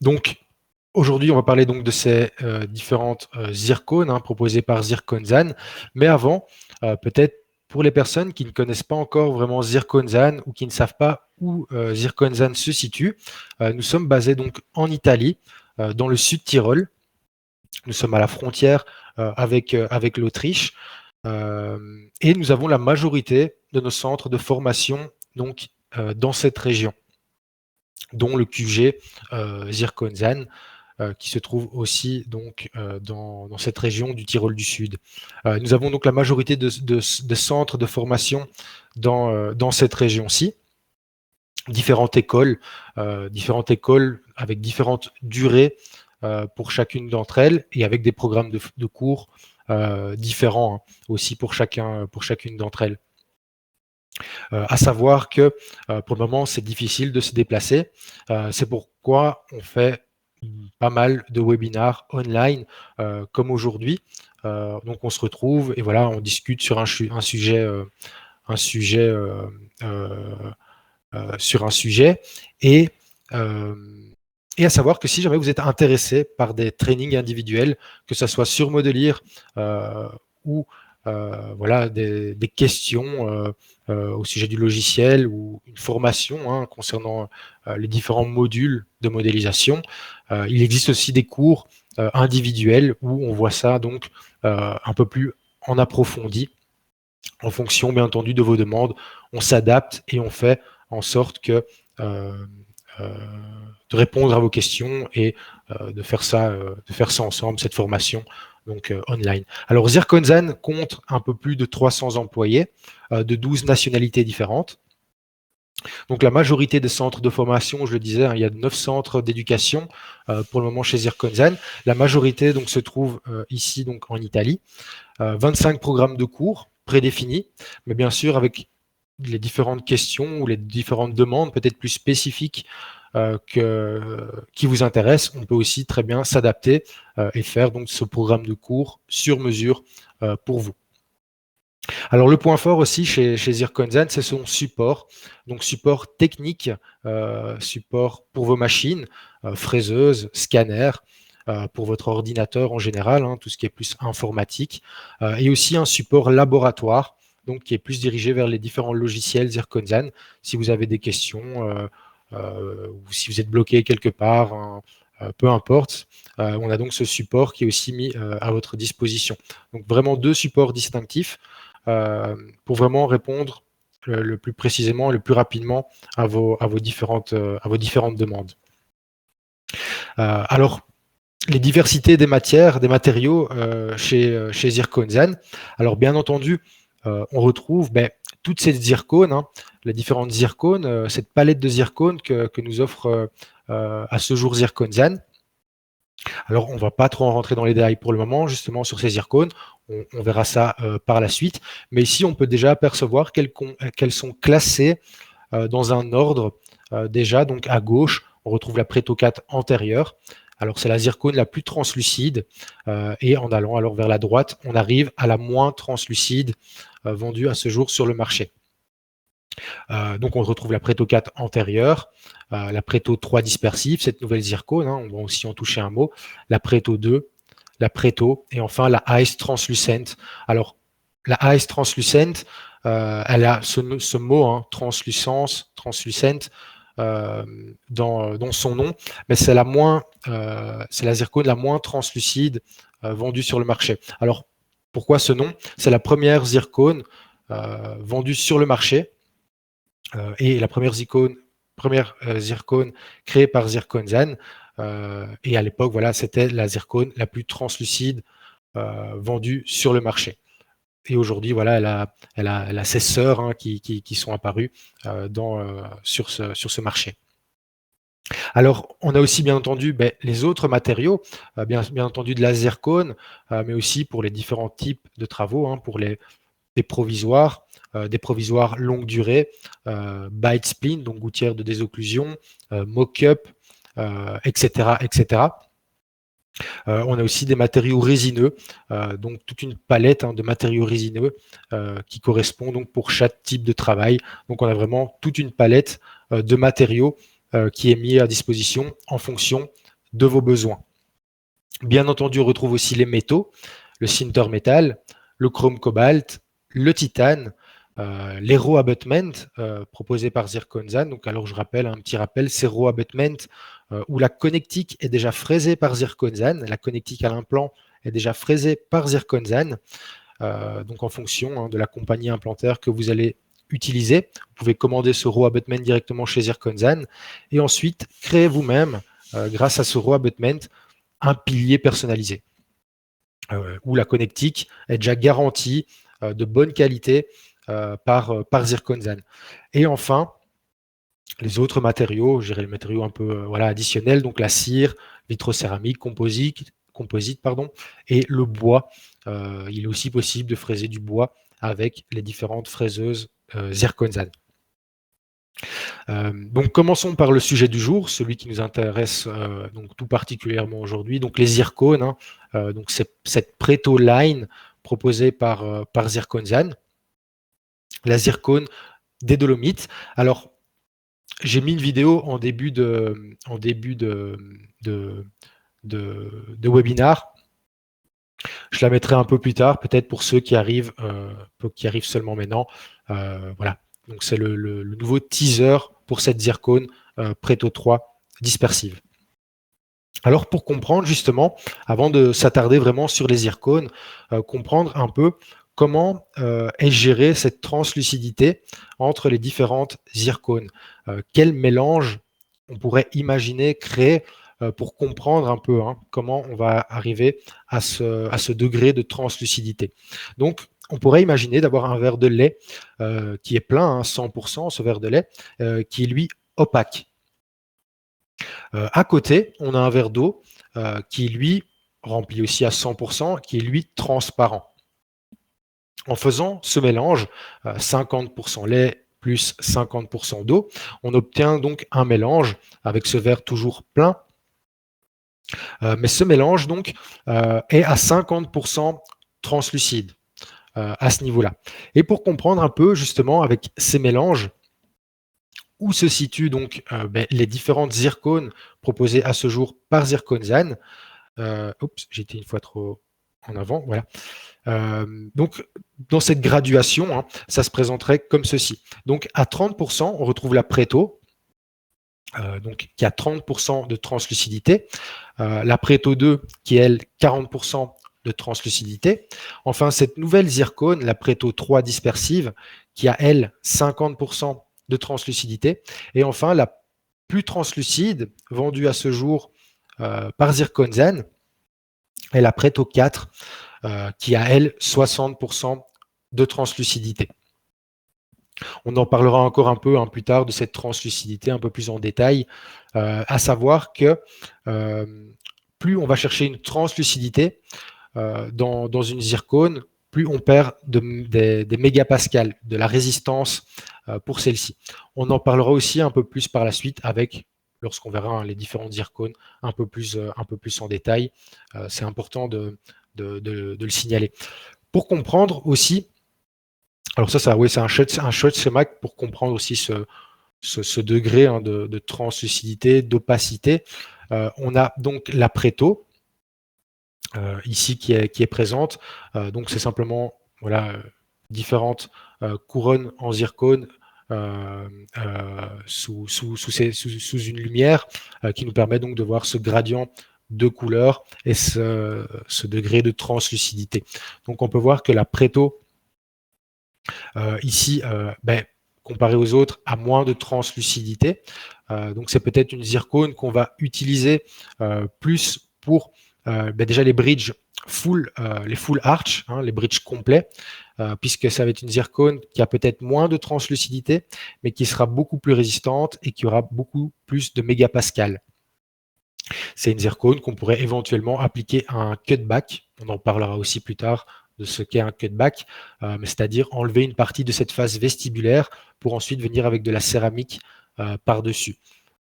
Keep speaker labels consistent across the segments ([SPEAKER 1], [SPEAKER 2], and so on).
[SPEAKER 1] Donc, aujourd'hui, on va parler donc de ces différentes zircones proposées par Zirconzan. Mais avant, peut-être pour les personnes qui ne connaissent pas encore vraiment Zirconzan ou qui ne savent pas où Zirconzan se situe, nous sommes basés donc en Italie, dans le sud Tyrol. Nous sommes à la frontière avec l'Autriche et nous avons la majorité de nos centres de formation donc, dans cette région, dont le QG Zirconzan, qui se trouve aussi donc, dans cette région du Tyrol du Sud. Nous avons donc la majorité de centres de formation dans cette région-ci. Différentes écoles avec différentes durées pour chacune d'entre elles et avec des programmes de cours différents aussi pour chacune d'entre elles. À savoir que pour le moment, c'est difficile de se déplacer. C'est pourquoi on fait pas mal de webinars online comme aujourd'hui. Donc on se retrouve et voilà, on discute sur un sujet sur un sujet et à savoir que si jamais vous êtes intéressé par des trainings individuels, que ce soit sur Modelier ou voilà, des questions au sujet du logiciel ou une formation concernant les différents modules de modélisation, il existe aussi des cours individuels où on voit ça donc un peu plus en approfondi en fonction bien entendu de vos demandes. On s'adapte et on fait en sorte que de répondre à vos questions et de faire ça ensemble, cette formation donc online. Alors Zirconzan compte un peu plus de 300 employés de 12 nationalités différentes. Donc la majorité des centres de formation, je le disais, il y a 9 centres d'éducation pour le moment chez Zirconzan. La majorité donc se trouve ici donc en Italie. 25 programmes de cours prédéfinis, mais bien sûr avec les différentes questions ou les différentes demandes peut-être plus spécifiques qui vous intéressent, on peut aussi très bien s'adapter et faire donc ce programme de cours sur mesure pour vous. Alors le point fort aussi chez Zirconzan, c'est son support, donc support technique, support pour vos machines, fraiseuses, scanners, pour votre ordinateur en général, tout ce qui est plus informatique, et aussi un support laboratoire, donc qui est plus dirigé vers les différents logiciels Zirconzan. Si vous avez des questions ou si vous êtes bloqué quelque part, peu importe, on a donc ce support qui est aussi mis à votre disposition. Donc vraiment 2 supports distinctifs pour vraiment répondre le plus précisément, le plus rapidement à vos différentes demandes. Alors, les diversités des matières, des matériaux chez Zirconzan. Alors, bien entendu, on retrouve toutes ces zircones, les différentes zircones, cette palette de zircones que nous offre à ce jour Zirconzan. Alors, on ne va pas trop en rentrer dans les détails pour le moment, justement, sur ces zircones. On verra ça par la suite. Mais ici, on peut déjà apercevoir qu'elles sont classées dans un ordre déjà. Donc, à gauche, on retrouve la Preto 4 antérieure. Alors, c'est la zircone la plus translucide. Et en allant alors vers la droite, on arrive à la moins translucide vendue à ce jour sur le marché. Donc, on retrouve la Preto 4 antérieure, la Preto 3 dispersive, cette nouvelle zircone, on va aussi en toucher un mot, la Preto 2, la Preto, et enfin la Ice Translucent. Alors, la Ice Translucent, elle a ce mot, translucence, translucent, dans son nom, mais c'est la zircone la moins translucide vendue sur le marché. Alors, pourquoi ce nom? C'est la première zircone vendue sur le marché et la première zircone créée par Zirconzan. Et à l'époque, voilà, c'était la zircone la plus translucide vendue sur le marché. Et aujourd'hui, voilà, elle a ses sœurs qui sont apparues sur ce marché. Alors, on a aussi bien entendu les autres matériaux, bien entendu de la zircone, mais aussi pour les différents types de travaux, pour des provisoires longue durée, bite spline, donc gouttière de désocclusion, mock-up, etc., etc. On a aussi des matériaux résineux, donc toute une palette de matériaux résineux qui correspond donc pour chaque type de travail. Donc on a vraiment toute une palette de matériaux qui est mis à disposition en fonction de vos besoins. Bien entendu, on retrouve aussi les métaux, le sinter métal, le chrome cobalt, le titane, les raw abutment proposés par Zirconzan. Donc, alors je rappelle, un petit rappel, ces raw abutment où la connectique est déjà fraisée par Zirconzan, la connectique à l'implant est déjà fraisée par Zirconzan. Donc en fonction de la compagnie implantaire que vous allez utiliser, vous pouvez commander ce raw abutment directement chez Zirconzan et ensuite créer vous-même, grâce à ce raw abutment, un pilier personnalisé où la connectique est déjà garantie de bonne qualité par Zirconzan. Et enfin, les autres matériaux, je dirais les matériaux un peu additionnels, donc la cire, vitrocéramique, composite, et le bois. Il est aussi possible de fraiser du bois avec les différentes fraiseuses Zirconzan. Donc commençons par le sujet du jour, celui qui nous intéresse donc tout particulièrement aujourd'hui, donc les zircones. Donc c'est cette Preto Line proposée par Zirconzan, la zircone des Dolomites. Alors j'ai mis une vidéo en début de webinar. Je la mettrai un peu plus tard, peut-être pour ceux qui arrivent seulement maintenant. Voilà. Donc c'est le nouveau teaser pour cette zircone Preto 3 dispersive. Alors pour comprendre justement, avant de s'attarder vraiment sur les zircones, comprendre un peu comment est gérée cette translucidité entre les différentes zircones. Quel mélange on pourrait imaginer créer pour comprendre un peu comment on va arriver à ce degré de translucidité. Donc, on pourrait imaginer d'avoir un verre de lait qui est plein, 100%, ce verre de lait, qui est lui opaque. À côté, on a un verre d'eau qui est lui rempli aussi à 100%, qui est lui transparent. En faisant ce mélange, 50% lait plus 50% d'eau, on obtient donc un mélange avec ce verre toujours plein. Mais ce mélange donc est à 50% translucide à ce niveau-là. Et pour comprendre un peu justement avec ces mélanges, où se situent donc les différentes zircones proposées à ce jour par Zirconzan. Oups, j'étais une fois trop en avant, voilà. Donc, dans cette graduation, ça se présenterait comme ceci. Donc, à 30%, on retrouve la Preto, donc, qui a 30% de translucidité. La Preto 2, qui est, elle, 40% de translucidité. Enfin, cette nouvelle zircone, la Preto 3 dispersive, qui a, elle, 50% de translucidité. Et enfin, la plus translucide, vendue à ce jour par Zirconzan, est la Preto 4, qui a, elle, 60% de translucidité. On en parlera encore un peu plus tard de cette translucidité, un peu plus en détail, à savoir que plus on va chercher une translucidité dans une zircone, plus on perd des mégapascales, de la résistance pour celle-ci. On en parlera aussi un peu plus par la suite lorsqu'on verra les différentes zircones un peu plus en détail. C'est important de le signaler. Pour comprendre aussi, alors c'est un chouette schéma pour comprendre aussi ce degré de translucidité, d'opacité. On a donc la Preto, ici qui est présente. Donc c'est simplement différentes couronnes en zircone sous une lumière qui nous permet donc de voir ce gradient de couleur et ce degré de translucidité. Donc on peut voir que la Preto ici, comparé aux autres, a moins de translucidité. Donc c'est peut-être une zircone qu'on va utiliser plus pour déjà les bridges les full arch, les bridges complets, puisque ça va être une zircone qui a peut-être moins de translucidité, mais qui sera beaucoup plus résistante et qui aura beaucoup plus de mégapascales. C'est une zircone qu'on pourrait éventuellement appliquer à un cutback. On en parlera aussi plus tard de ce qu'est un cutback, c'est-à-dire enlever une partie de cette face vestibulaire pour ensuite venir avec de la céramique par-dessus,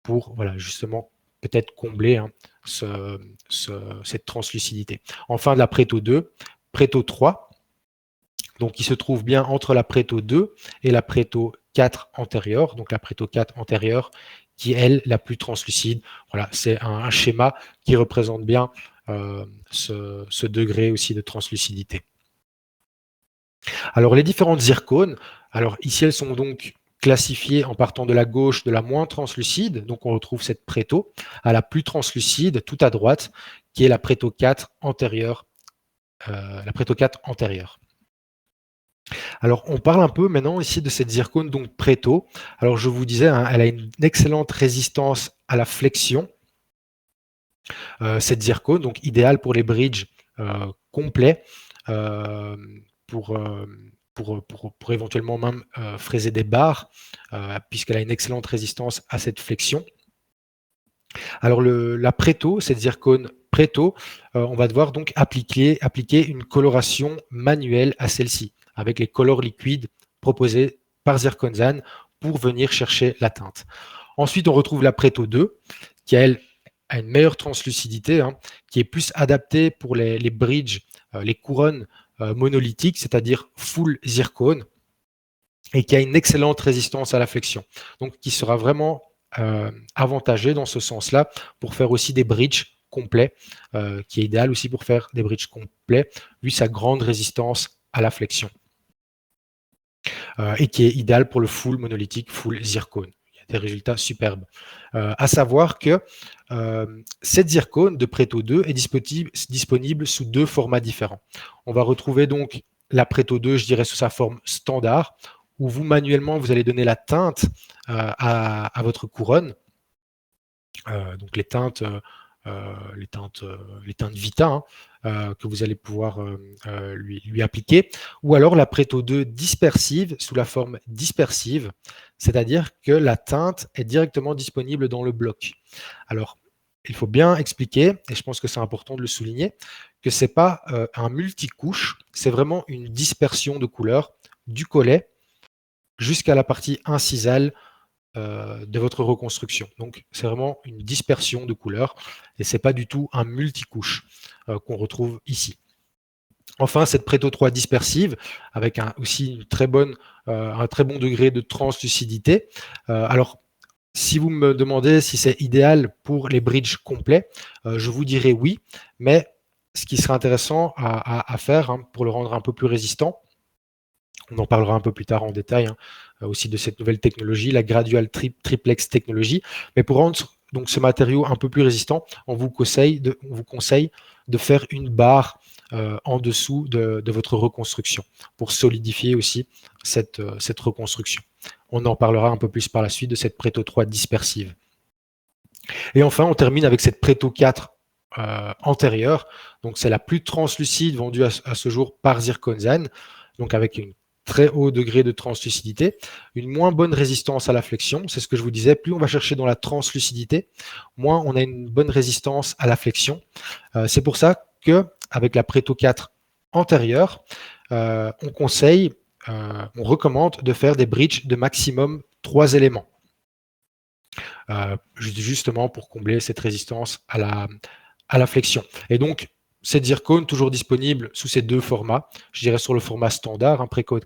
[SPEAKER 1] pour justement peut-être combler cette translucidité. Enfin, la Preto 2, Preto 3, donc qui se trouve bien entre la Preto 2 et la Preto 4 antérieure, donc la Preto 4 antérieure qui est, elle, la plus translucide. Voilà, c'est un schéma qui représente bien ce degré aussi de translucidité. Alors, les différentes zircones, alors ici, elles sont donc classifiées en partant de la gauche de la moins translucide, donc on retrouve cette Preto, à la plus translucide, tout à droite, qui est la Preto 4 antérieure. Alors, on parle un peu maintenant ici de cette zircone, donc Preto. Alors, je vous disais, hein, elle a une excellente résistance à la flexion. Cette zircone, donc idéale pour les bridges complets, euh, pour, euh, pour éventuellement même fraiser des barres, puisqu'elle a une excellente résistance à cette flexion. Alors la Preto, cette zircone Preto, on va devoir donc appliquer une coloration manuelle à celle-ci, avec les colors liquides proposés par Zirconzane pour venir chercher la teinte. Ensuite, on retrouve la Preto 2, qui elle a une meilleure translucidité, hein, qui est plus adaptée pour les bridges, les couronnes monolithiques, c'est-à-dire full zircone, et qui a une excellente résistance à la flexion. Donc, qui sera vraiment avantageux dans ce sens-là pour faire aussi des bridges complets, qui est idéal aussi pour faire des bridges complets, vu sa grande résistance à la flexion. Et qui est idéal pour le full monolithique, full zircone. Il y a des résultats superbes. À savoir que cette zircone de Preto 2 est disponible sous deux formats différents. On va retrouver donc la Preto 2, je dirais, sous sa forme standard, où vous, manuellement, vous allez donner la teinte à votre couronne. Donc les teintes Vita, hein, que vous allez pouvoir lui appliquer, ou alors la Preto 2 dispersive sous la forme dispersive, c'est-à-dire que la teinte est directement disponible dans le bloc. Alors, il faut bien expliquer, et je pense que c'est important de le souligner, que ce n'est pas un multicouche, c'est vraiment une dispersion de couleurs du collet jusqu'à la partie incisale de votre reconstruction. Donc, c'est vraiment une dispersion de couleurs et ce n'est pas du tout un multicouche qu'on retrouve ici. Enfin, cette Preto 3 dispersive, avec aussi un très bon degré de translucidité. Alors, si vous me demandez si c'est idéal pour les bridges complets, je vous dirais oui, mais ce qui serait intéressant à faire, hein, pour le rendre un peu plus résistant, on en parlera un peu plus tard en détail, hein, aussi de cette nouvelle technologie, la Gradual Triplex technologie. Mais pour rendre donc ce matériau un peu plus résistant, on vous conseille de faire une barre en dessous de votre reconstruction pour solidifier aussi cette reconstruction. On en parlera un peu plus par la suite de cette Preto 3 dispersive. Et enfin, on termine avec cette Preto 4 antérieure. Donc, c'est la plus translucide vendue à ce jour par Zirconzane, donc avec une très haut degré de translucidité, une moins bonne résistance à la flexion. C'est ce que je vous disais, plus on va chercher dans la translucidité, moins on a une bonne résistance à la flexion. C'est pour ça qu'avec la Preto 4 antérieure, on recommande de faire des bridges de maximum 3 éléments. Justement pour combler cette résistance à la flexion. Et donc, cette zircone, toujours disponible sous ces deux formats, je dirais sur le format standard, un Preto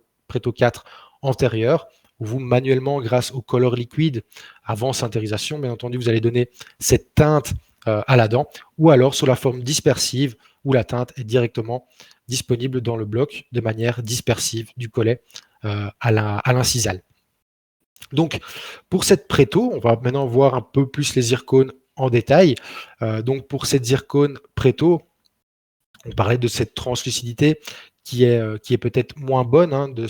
[SPEAKER 1] 4 antérieur, où vous, manuellement, grâce au color liquide, avant sintérisation, bien entendu, vous allez donner cette teinte à la dent, ou alors sur la forme dispersive, où la teinte est directement disponible dans le bloc de manière dispersive du collet à l'incisale. Donc, pour cette Preto, on va maintenant voir un peu plus les zircones en détail. Donc, pour cette zircone Preto, on parlait de cette translucidité qui est peut-être moins bonne, hein, de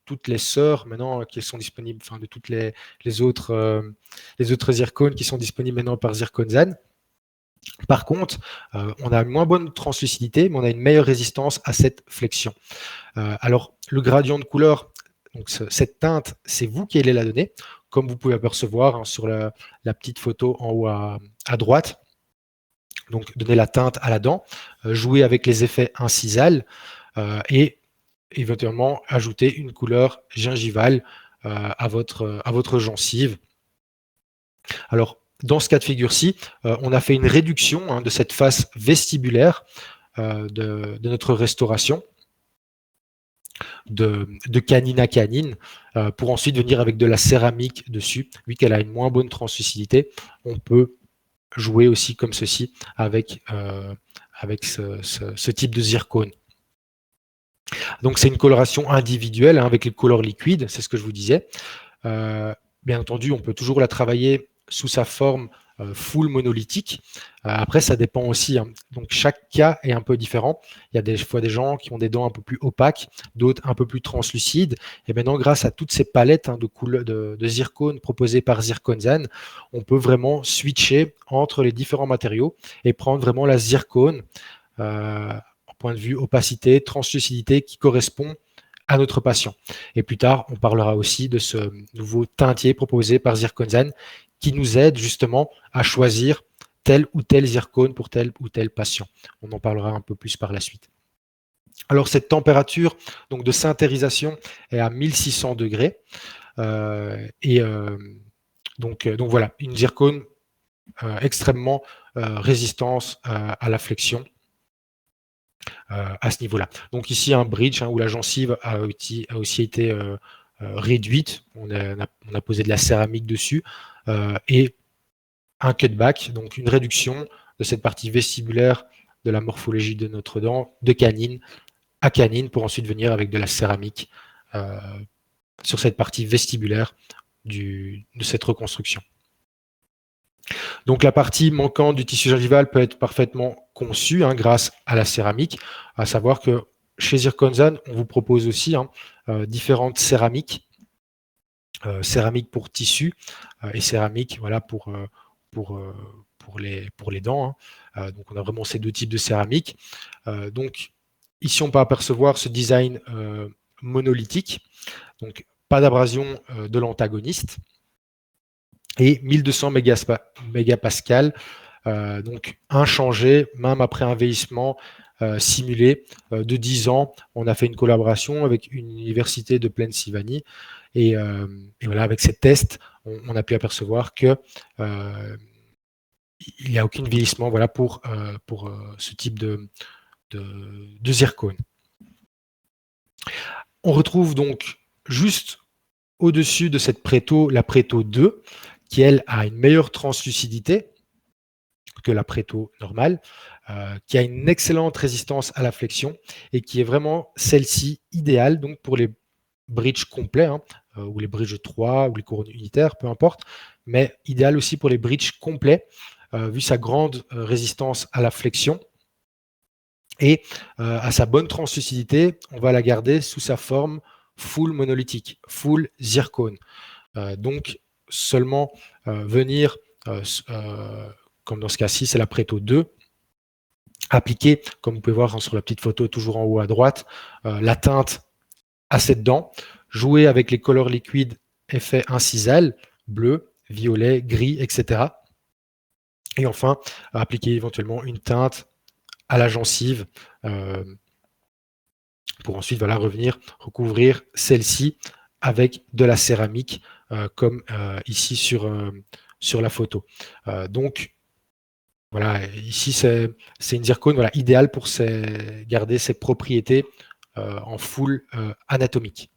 [SPEAKER 1] toutes les sœurs maintenant qui sont disponibles, enfin de toutes les autres zircones qui sont disponibles maintenant par Zirconzane. Par contre, on a une moins bonne translucidité, mais on a une meilleure résistance à cette flexion. Alors, le gradient de couleur, donc cette teinte, c'est vous qui allez la donner, comme vous pouvez apercevoir, hein, sur la petite photo en haut à droite. Donc, donner la teinte à la dent, jouer avec les effets incisales et éventuellement ajouter une couleur gingivale à votre gencive. Alors, dans ce cas de figure-ci, on a fait une réduction, hein, de cette face vestibulaire de notre restauration. de canine à canine, pour ensuite venir avec de la céramique dessus. Vu qu'elle a une moins bonne translucidité, on peut jouer aussi comme ceci avec ce type de zircone. Donc c'est une coloration individuelle avec les couleurs liquides, c'est ce que je vous disais. Bien entendu, on peut toujours la travailler sous sa forme full monolithique. Après, ça dépend aussi. Donc, chaque cas est un peu différent. Il y a des fois des gens qui ont des dents un peu plus opaques, d'autres un peu plus translucides. Et maintenant, grâce à toutes ces palettes de zircone proposées par Zirconzane, on peut vraiment switcher entre les différents matériaux et prendre vraiment la zircone en point de vue opacité, translucidité qui correspond à notre patient. Et plus tard, on parlera aussi de ce nouveau teintier proposé par Zirconzane qui nous aide justement à choisir tel ou tel zircone pour tel ou tel patient. On en parlera un peu plus par la suite. Alors cette température donc de sintérisation est à 1600 degrés. Donc voilà, une zircone extrêmement résistante à la flexion. À ce niveau-là. Donc ici, un bridge où la gencive a aussi été réduite. On a posé de la céramique dessus et un cutback, donc une réduction de cette partie vestibulaire de la morphologie de notre dent, de canine à canine, pour ensuite venir avec de la céramique sur cette partie vestibulaire de cette reconstruction. Donc la partie manquante du tissu gingival peut être parfaitement conçue grâce à la céramique, à savoir que chez Zirconzane, on vous propose aussi différentes céramiques, céramique pour tissu et céramique voilà, pour les dents. Donc on a vraiment ces deux types de céramique. Donc ici, on peut apercevoir ce design monolithique, donc pas d'abrasion de l'antagoniste, et 1200 mégapascales, donc inchangé, même après un vieillissement simulé de 10 ans. On a fait une collaboration avec une université de Pennsylvanie, et voilà, avec ces tests, on a pu apercevoir que il n'y a aucun vieillissement voilà, pour ce type de zircone. On retrouve donc juste au-dessus de cette Preto, la Preto 2, qui elle a une meilleure translucidité que la Preto normale, qui a une excellente résistance à la flexion et qui est vraiment celle-ci idéale donc pour les bridges complets, ou les bridges 3 ou les couronnes unitaires, peu importe, mais idéal aussi pour les bridges complets, vu sa grande résistance à la flexion. Et à sa bonne translucidité, on va la garder sous sa forme full monolithique, full zircone. Donc, seulement venir, comme dans ce cas-ci, c'est la Preto 2, appliquer, comme vous pouvez voir sur la petite photo toujours en haut à droite, la teinte à cette dent, jouer avec les couleurs liquides effet incisal, bleu, violet, gris, etc. Et enfin, appliquer éventuellement une teinte à la gencive pour ensuite voilà, revenir recouvrir celle-ci avec de la céramique comme ici sur la photo. Donc voilà, ici c'est une zircone voilà, idéale pour garder ses propriétés en full anatomique.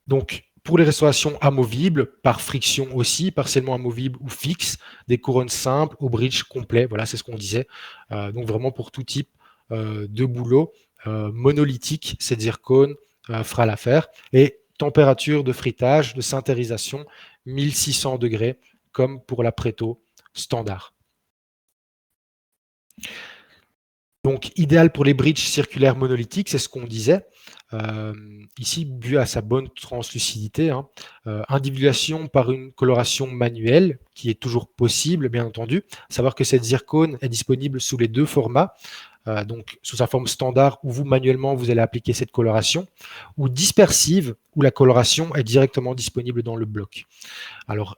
[SPEAKER 1] Donc pour les restaurations amovibles, par friction aussi, partiellement amovibles ou fixes, des couronnes simples au bridge complet, voilà, c'est ce qu'on disait. Donc vraiment pour tout type de boulot monolithique, cette zircone fera l'affaire. Et température de fritage, de sintérisation, 1600 degrés, comme pour la Preto standard. Donc, idéal pour les bridges circulaires monolithiques, c'est ce qu'on disait. Ici, dû à sa bonne translucidité, individuation par une coloration manuelle, qui est toujours possible, bien entendu. Savoir que cette zircone est disponible sous les deux formats, donc sous sa forme standard, où vous, manuellement, vous allez appliquer cette coloration, ou dispersive, où la coloration est directement disponible dans le bloc. Alors,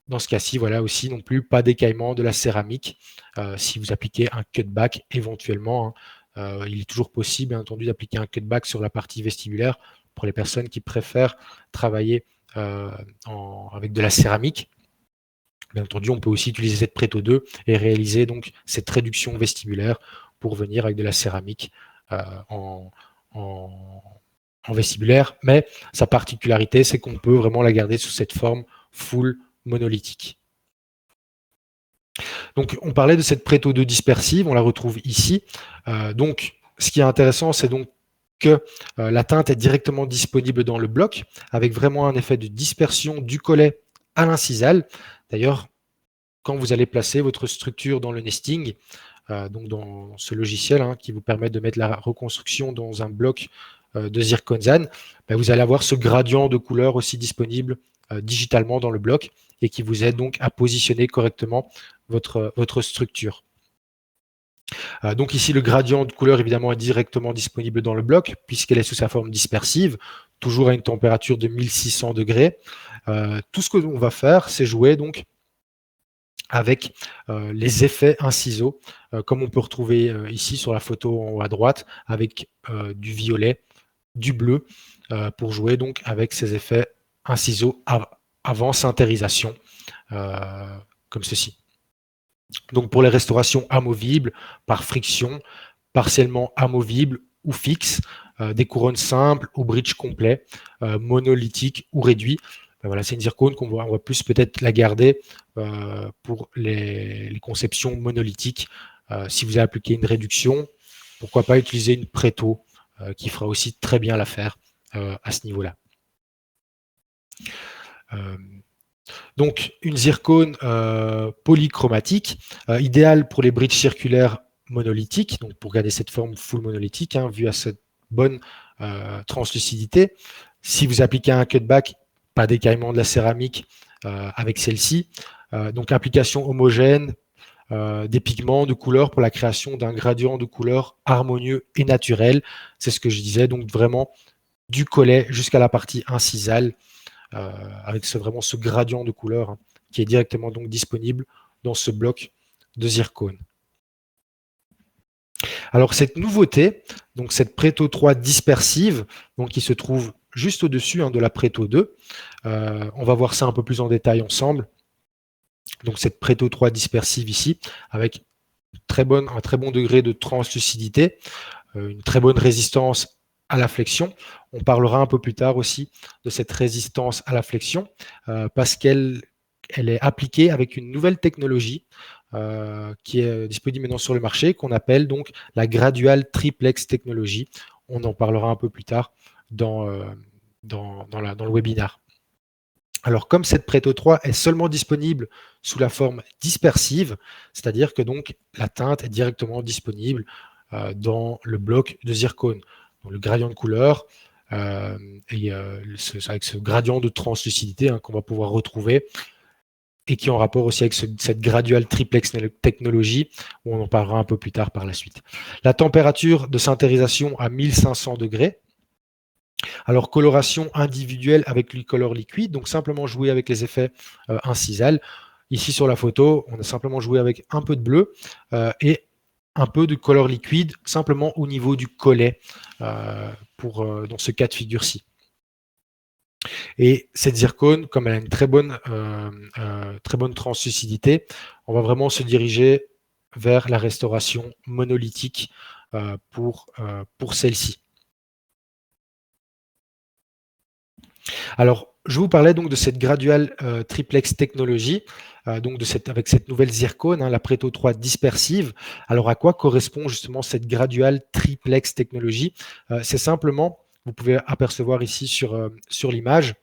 [SPEAKER 1] dans ce cas-ci, voilà aussi non plus pas d'écaillement de la céramique si vous appliquez un cutback éventuellement. Il est toujours possible, bien entendu, d'appliquer un cutback sur la partie vestibulaire pour les personnes qui préfèrent travailler avec de la céramique. Bien entendu, on peut aussi utiliser cette Preto 2 et réaliser donc cette réduction vestibulaire pour venir avec de la céramique en, en, en vestibulaire, mais sa particularité, c'est qu'on peut vraiment la garder sous cette forme full monolithique. Donc, on parlait de cette Preto 2 dispersive, on la retrouve ici. Donc, ce qui est intéressant, c'est donc que la teinte est directement disponible dans le bloc, avec vraiment un effet de dispersion du collet à l'incisal. D'ailleurs, quand vous allez placer votre structure dans le nesting, donc dans ce logiciel qui vous permet de mettre la reconstruction dans un bloc de zirconzane, vous allez avoir ce gradient de couleur aussi disponible digitalement dans le bloc et qui vous aide donc à positionner correctement votre structure. Donc ici, le gradient de couleur, évidemment, est directement disponible dans le bloc, puisqu'elle est sous sa forme dispersive, toujours à une température de 1600 degrés. Tout ce que l'on va faire, c'est jouer donc avec les effets inciseaux, comme on peut retrouver ici sur la photo en haut à droite, avec du violet, du bleu, pour jouer donc avec ces effets inciseaux avant sintérisation, comme ceci. Donc pour les restaurations amovibles, par friction, partiellement amovibles ou fixes, des couronnes simples ou bridge complet, monolithiques ou réduits. Voilà, c'est une zircone qu'on va plus peut-être la garder pour les conceptions monolithiques. Si vous avez appliqué une réduction, pourquoi pas utiliser une Preto qui fera aussi très bien l'affaire à ce niveau-là. Donc, une zircone polychromatique, idéale pour les bridges circulaires monolithiques, donc pour garder cette forme full monolithique, vue à cette bonne translucidité. Si vous appliquez un cutback, pas d'écaillement de la céramique avec celle-ci. Donc, application homogène, des pigments de couleur pour la création d'un gradient de couleur harmonieux et naturel. C'est ce que je disais, donc vraiment du collet jusqu'à la partie incisale, avec vraiment ce gradient de couleur qui est directement donc disponible dans ce bloc de zircone. Alors cette nouveauté, donc cette Preto 3 dispersive, donc qui se trouve juste au-dessus de la Preto 2, on va voir ça un peu plus en détail ensemble. Donc cette Preto 3 dispersive ici, avec un très bon degré de translucidité, une très bonne résistance à la flexion. On parlera un peu plus tard aussi de cette résistance à la flexion parce qu'elle est appliquée avec une nouvelle technologie qui est disponible maintenant sur le marché, qu'on appelle donc la Gradual Triplex Technology. On en parlera un peu plus tard dans le webinaire. Alors, comme cette Preto 3 est seulement disponible sous la forme dispersive, c'est-à-dire que donc la teinte est directement disponible dans le bloc de zircone. Donc, le gradient de couleur et avec ce gradient de translucidité qu'on va pouvoir retrouver et qui est en rapport aussi avec cette gradual triplex technologie, où on en parlera un peu plus tard par la suite. La température de sintérisation à 1500 degrés. Alors, coloration individuelle avec le color liquide, donc simplement jouer avec les effets incisales. Ici, sur la photo, on a simplement joué avec un peu de bleu et un peu de color liquide, simplement au niveau du collet, dans ce cas de figure-ci. Et cette zircone, comme elle a une très bonne translucidité, on va vraiment se diriger vers la restauration monolithique pour celle-ci. Alors, je vous parlais donc de cette Gradual Triplex Technology, donc avec cette nouvelle zircone, la Preto 3 dispersive. Alors, à quoi correspond justement cette Gradual Triplex Technology? C'est simplement, vous pouvez apercevoir ici sur l'image,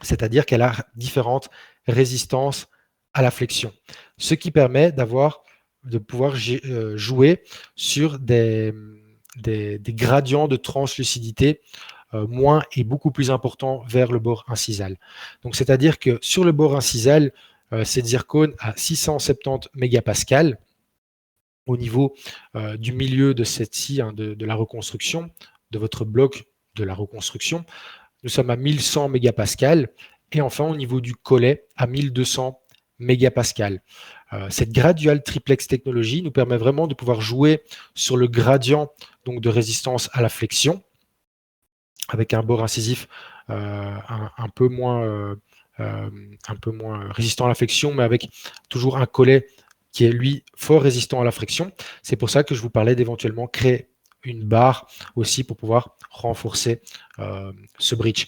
[SPEAKER 1] c'est-à-dire qu'elle a différentes résistances à la flexion, ce qui permet de pouvoir jouer sur des gradients de translucidité moins et beaucoup plus important vers le bord incisal. Donc, c'est-à-dire que sur le bord incisal, cette zircone a 670 mégapascales au niveau du milieu de cette-ci, de la reconstruction, de votre bloc de la reconstruction. Nous sommes à 1100 mégapascales et enfin au niveau du collet à 1200 mégapascales. Cette gradual triplex technologie nous permet vraiment de pouvoir jouer sur le gradient donc de résistance à la flexion avec un bord incisif un peu moins résistant à la flexion, mais avec toujours un collet qui est lui fort résistant à la friction. C'est pour ça que je vous parlais d'éventuellement créer une barre aussi pour pouvoir renforcer ce bridge.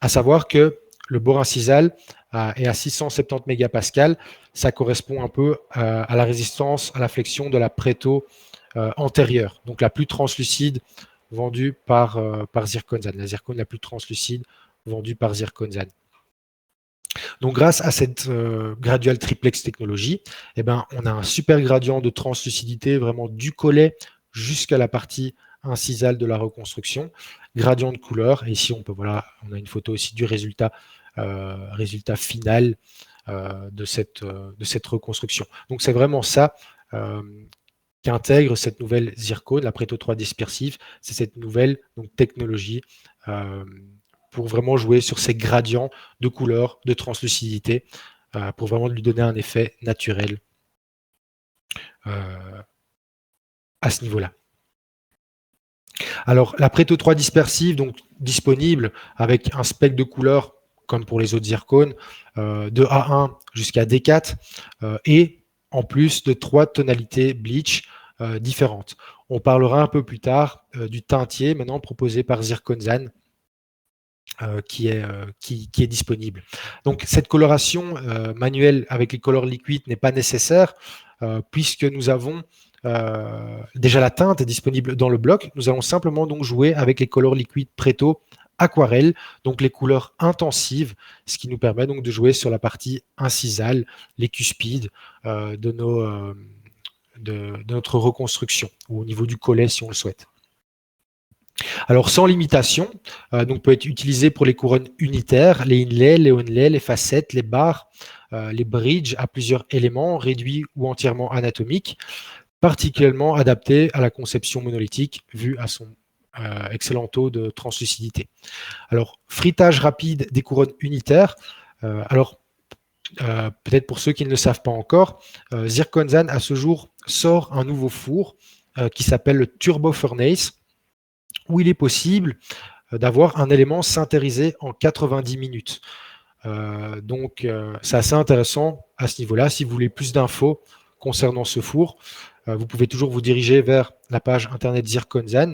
[SPEAKER 1] À savoir que le bord incisal est à 670 mégapascales. Ça correspond un peu à la résistance à la flexion de la préto antérieure, donc la plus translucide vendue par Zirconzan, la zircone la plus translucide vendue par Zirconzan. Donc grâce à cette gradual triplex technologie, eh ben, on a un super gradient de translucidité vraiment du collet jusqu'à la partie incisale de la reconstruction, gradient de couleur, et ici on a une photo aussi du résultat final de cette reconstruction. Donc c'est vraiment ça qu'intègre cette nouvelle zircone, la Preto 3 dispersive, c'est cette nouvelle technologie pour vraiment jouer sur ces gradients de couleur, de translucidité, pour vraiment lui donner un effet naturel à ce niveau-là. Alors, la Preto 3 dispersive, donc disponible avec un spectre de couleurs comme pour les autres zircones, de A1 jusqu'à D4, et en plus de 3 tonalités bleach différentes. On parlera un peu plus tard du teintier maintenant proposé par Zirconzan, qui est disponible. Donc cette coloration manuelle avec les colores liquides n'est pas nécessaire puisque nous avons déjà la teinte est disponible dans le bloc. Nous allons simplement donc jouer avec les colores liquides Preto aquarelle, donc les couleurs intensives, ce qui nous permet donc de jouer sur la partie incisale, les cuspides de notre reconstruction, ou au niveau du collet si on le souhaite. Alors sans limitation, donc peut être utilisé pour les couronnes unitaires, les inlays, les onlays, les facettes, les barres, les bridges à plusieurs éléments, réduits ou entièrement anatomiques, particulièrement adapté à la conception monolithique vue à son excellent taux de translucidité. Alors, fritage rapide des couronnes unitaires. Peut-être pour ceux qui ne le savent pas encore, Zirconzan à ce jour sort un nouveau four qui s'appelle le Turbo Furnace, où il est possible d'avoir un élément sintérisé en 90 minutes. Donc, c'est assez intéressant à ce niveau-là. Si vous voulez plus d'infos concernant ce four, vous pouvez toujours vous diriger vers la page internet Zirconzan,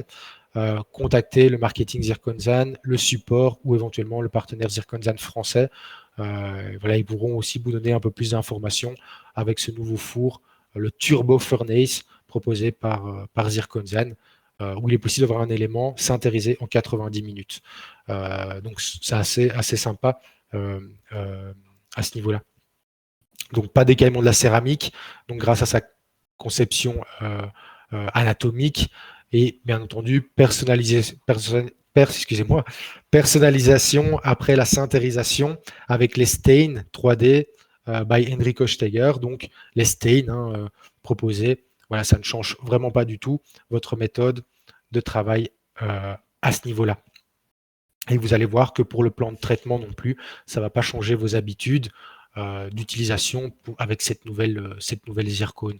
[SPEAKER 1] contacter le marketing Zirconzan, le support ou éventuellement le partenaire Zirconzan français. Voilà, ils pourront aussi vous donner un peu plus d'informations avec ce nouveau four, le Turbo Furnace proposé par Zirconzan, où il est possible d'avoir un élément syntérisé en 90 minutes. Donc c'est assez sympa à ce niveau-là. Donc pas d'écaillement de la céramique, donc grâce à sa conception anatomique et bien entendu personnalisation après la sintérisation avec les stains 3D by Enrico Steger, donc les stains proposés. Voilà, ça ne change vraiment pas du tout votre méthode de travail à ce niveau-là. Et vous allez voir que pour le plan de traitement non plus, ça ne va pas changer vos habitudes d'utilisation avec cette nouvelle zircone.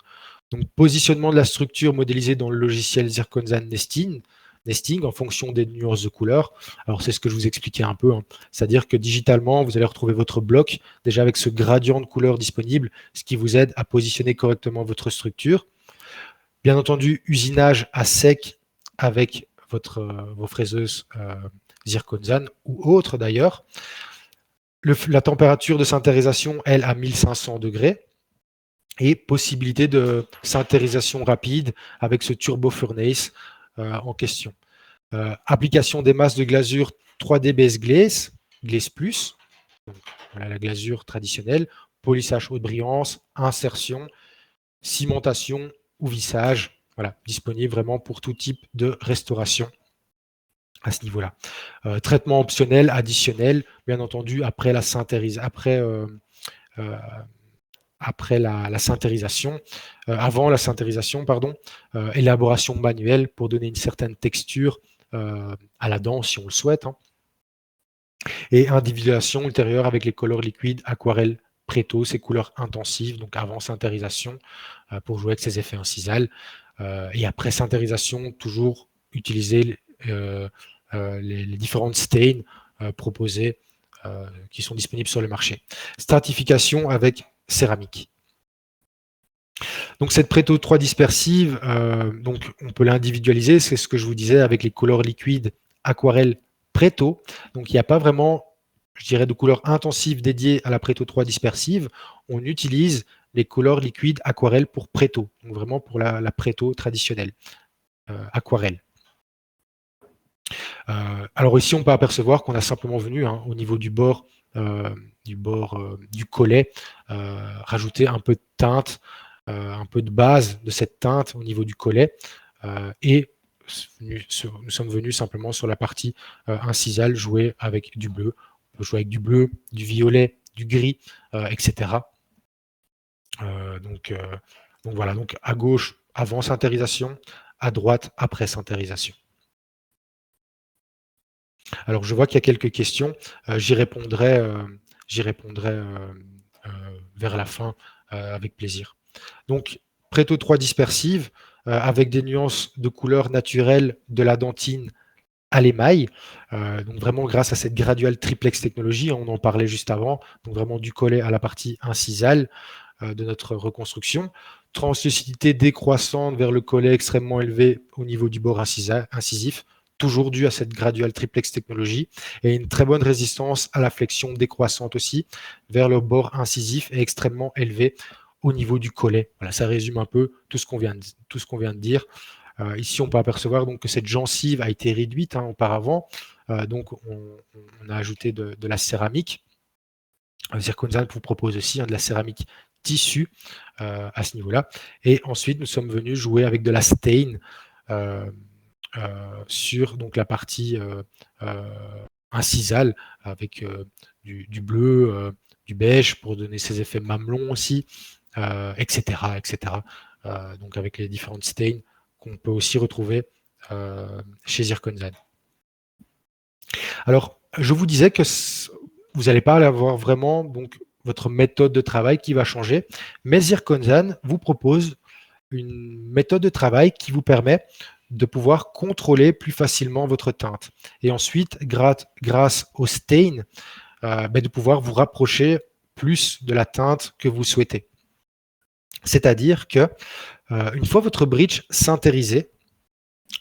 [SPEAKER 1] Donc, positionnement de la structure modélisée dans le logiciel Zirconzan Nesting en fonction des nuances de couleurs. Alors, c'est ce que je vous expliquais un peu. C'est-à-dire que digitalement, vous allez retrouver votre bloc déjà avec ce gradient de couleur disponible, ce qui vous aide à positionner correctement votre structure. Bien entendu, usinage à sec avec vos fraiseuses Zirconzan ou autres d'ailleurs. La température de sintérisation, elle, à 1500 degrés. Et possibilité de sintérisation rapide avec ce Turbo Furnace en question. Application des masses de glasure 3D Base Glaze, Glaze Plus, donc, voilà la glasure traditionnelle, polissage haute brillance, insertion, cimentation ou vissage, voilà, disponible vraiment pour tout type de restauration à ce niveau-là. Traitement optionnel, additionnel, bien entendu, après la sintérisation, avant la sintérisation, élaboration manuelle pour donner une certaine texture à la dent si on le souhaite, et individualisation ultérieure avec les couleurs liquides, aquarelle, Preto, ces couleurs intensives, donc avant sintérisation, pour jouer avec ces effets incisales, et après sintérisation, toujours utiliser les différentes stains proposées qui sont disponibles sur le marché. Stratification avec céramique. Donc cette Preto 3 dispersive, donc on peut l'individualiser, c'est ce que je vous disais avec les couleurs liquides aquarelle Preto. Donc il n'y a pas vraiment, je dirais, de couleurs intensives dédiées à la Preto 3 dispersive. On utilise les couleurs liquides aquarelle pour Preto, donc vraiment pour la Preto traditionnelle, aquarelle. Alors ici, on peut apercevoir qu'on a simplement venu au niveau du bord du collet rajouter un peu de teinte, un peu de base de cette teinte au niveau du collet et nous sommes venus simplement sur la partie incisale jouer avec du bleu. On peut jouer avec du bleu, du violet, du gris, etc. Donc voilà, donc à gauche avant sintérisation, à droite après sintérisation. Alors, je vois qu'il y a quelques questions. J'y répondrai vers la fin avec plaisir. Donc, Preto 3 dispersive avec des nuances de couleurs naturelles de la dentine à l'émail. Donc, vraiment grâce à cette gradual triplex technologie, on en parlait juste avant, donc vraiment du collet à la partie incisale de notre reconstruction. Translucidité décroissante vers le collet extrêmement élevé au niveau du bord incisif, toujours dû à cette gradual triplex technologie, et une très bonne résistance à la flexion décroissante aussi, vers le bord incisif et extrêmement élevé au niveau du collet. Voilà, ça résume un peu tout ce qu'on vient de dire. Ici, on peut apercevoir donc que cette gencive a été réduite auparavant, donc on a ajouté de la céramique. Zirconzane vous propose aussi de la céramique tissu à ce niveau-là. Et ensuite, nous sommes venus jouer avec de la stain sur donc, la partie incisale avec du bleu, du beige pour donner ces effets mamelons aussi, etc. etc. Donc avec les différentes stains qu'on peut aussi retrouver chez Zirconzane. Alors, je vous disais que vous n'allez pas avoir vraiment donc, votre méthode de travail qui va changer, mais Zirconzane vous propose une méthode de travail qui vous permet de pouvoir contrôler plus facilement votre teinte. Et ensuite, grâce au stain, de pouvoir vous rapprocher plus de la teinte que vous souhaitez. C'est-à-dire que une fois votre bridge sintérisé,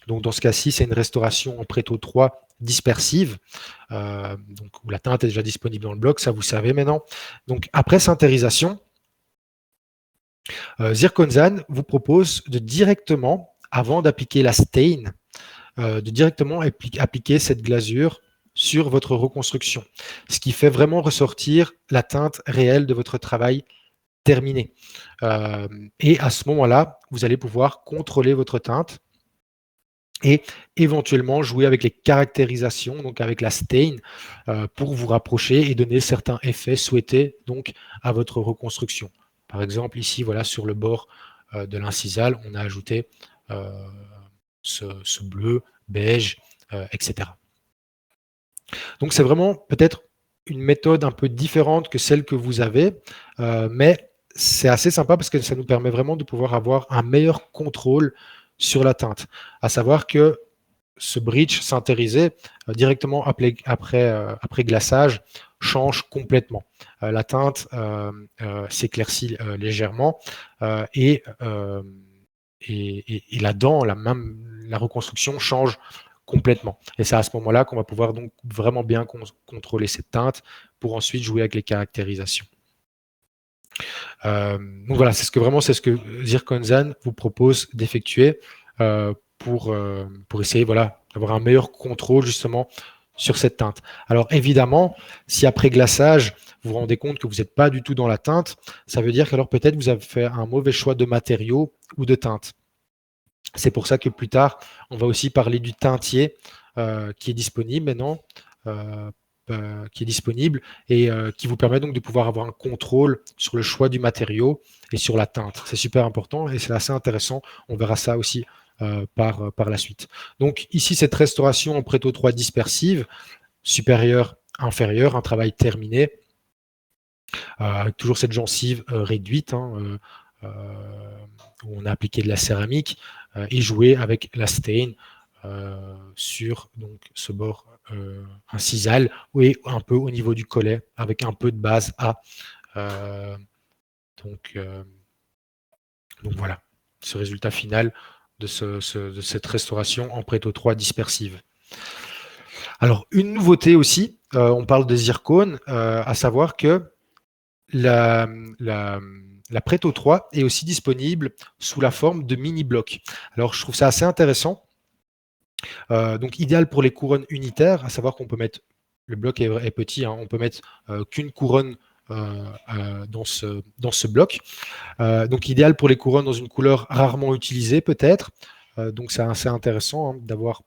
[SPEAKER 1] donc dans ce cas-ci, c'est une restauration en Preto 3 dispersive, donc où la teinte est déjà disponible dans le bloc, ça vous savez maintenant. Donc après sintérisation, Zirconzane vous propose de directement, avant d'appliquer la stain, de directement appliquer cette glasure sur votre reconstruction, ce qui fait vraiment ressortir la teinte réelle de votre travail terminé. Et à ce moment-là, vous allez pouvoir contrôler votre teinte et éventuellement jouer avec les caractérisations, donc avec la stain, pour vous rapprocher et donner certains effets souhaités donc à votre reconstruction. Par exemple, ici, voilà, sur le bord de l'incisale, on a ajouté ce bleu, beige, etc. Donc, c'est vraiment peut-être une méthode un peu différente que celle que vous avez, mais c'est assez sympa parce que ça nous permet vraiment de pouvoir avoir un meilleur contrôle sur la teinte. À savoir que ce bridge sintérisé directement après glaçage change complètement. La teinte s'éclaircit légèrement et la dent, la reconstruction change complètement. Et c'est à ce moment-là qu'on va pouvoir donc vraiment bien contrôler cette teinte pour ensuite jouer avec les caractérisations. Donc voilà, c'est ce que Zirconzane vous propose d'effectuer pour essayer d'avoir un meilleur contrôle justement sur cette teinte. Alors évidemment, si après glaçage, vous vous rendez compte que vous n'êtes pas du tout dans la teinte, ça veut dire qu'alors peut-être vous avez fait un mauvais choix de matériaux ou de teinte. C'est pour ça que plus tard, on va aussi parler du teintier qui est disponible maintenant, qui est disponible et qui vous permet donc de pouvoir avoir un contrôle sur le choix du matériau et sur la teinte. C'est super important et c'est assez intéressant. On verra ça aussi par la suite. Donc ici, cette restauration en Preto 3 dispersive, supérieure, inférieure, un travail terminé, avec toujours cette gencive réduite, où on a appliqué de la céramique et joué avec la stain sur donc, ce bord incisal et un peu au niveau du collet avec un peu de base A. Donc Donc voilà, ce résultat final de cette restauration en Preto 3 dispersive. Alors, une nouveauté aussi, on parle de zircone, à savoir que la, la, la Preto 3 est aussi disponible sous la forme de mini-blocs. Alors, je trouve ça assez intéressant. Donc, idéal pour les couronnes unitaires, à savoir qu'on peut mettre, le bloc est petit, hein, on peut mettre qu'une couronne dans ce bloc. Donc, idéal pour les couronnes dans une couleur rarement utilisée, peut-être. Donc, c'est assez intéressant, hein, d'avoir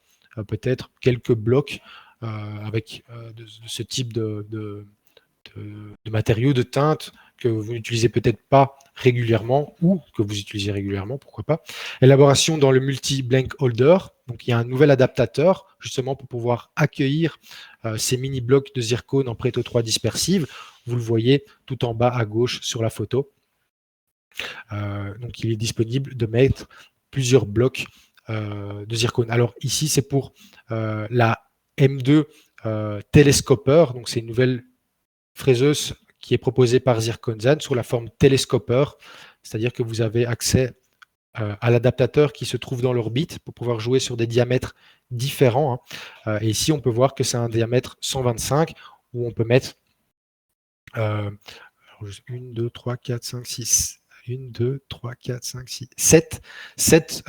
[SPEAKER 1] peut-être quelques blocs avec de ce type de matériaux, de teintes que vous n'utilisez peut-être pas régulièrement ou que vous utilisez régulièrement, pourquoi pas. Élaboration dans le multi-blank holder. Donc, il y a un nouvel adaptateur justement pour pouvoir accueillir ces mini-blocs de zircone en Preto 3 dispersive. Vous le voyez tout en bas à gauche sur la photo. Donc, il est disponible de mettre plusieurs blocs de zircone. Alors, ici, c'est pour la M2 Telescoper. Donc, c'est une nouvelle fraiseuse qui est proposée par Zirconzan sous la forme Telescoper, c'est-à-dire que vous avez accès à l'adaptateur qui se trouve dans l'orbite pour pouvoir jouer sur des diamètres différents. Hein. Et ici, on peut voir que c'est un diamètre 125 où on peut mettre 1, 2, 3, 4, 5, 6. 1, 2, 3, 4, 5, 6, 7